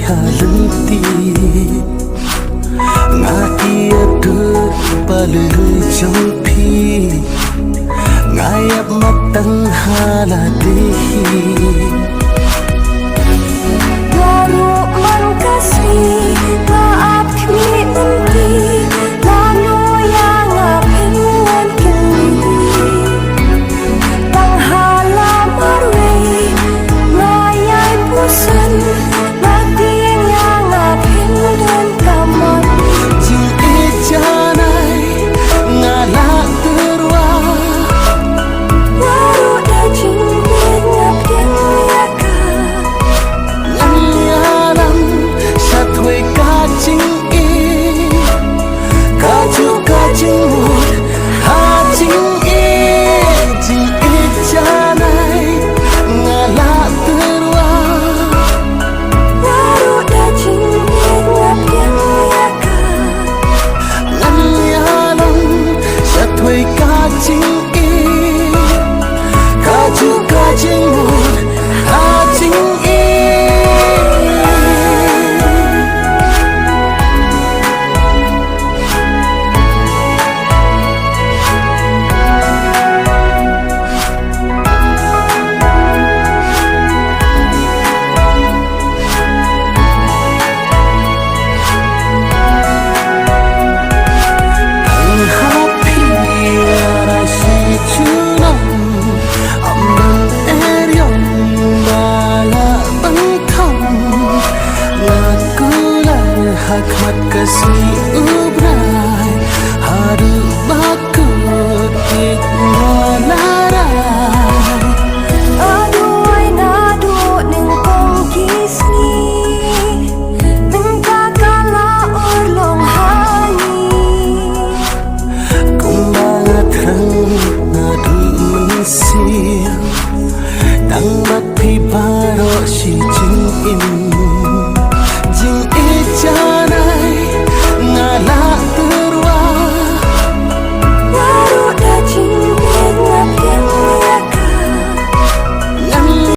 ya lenti nga ia de balu jampi nga yap matang halati baru man kasih maaf mi nanti lalu yang apingan kini tang halamar we ngayai busan hikmat kasih ubrai haru baku ikmanarai aduai nadu ning kong kisni mengkakala urlong hani kumbangat rang nadu menisir tang bat piparo si jing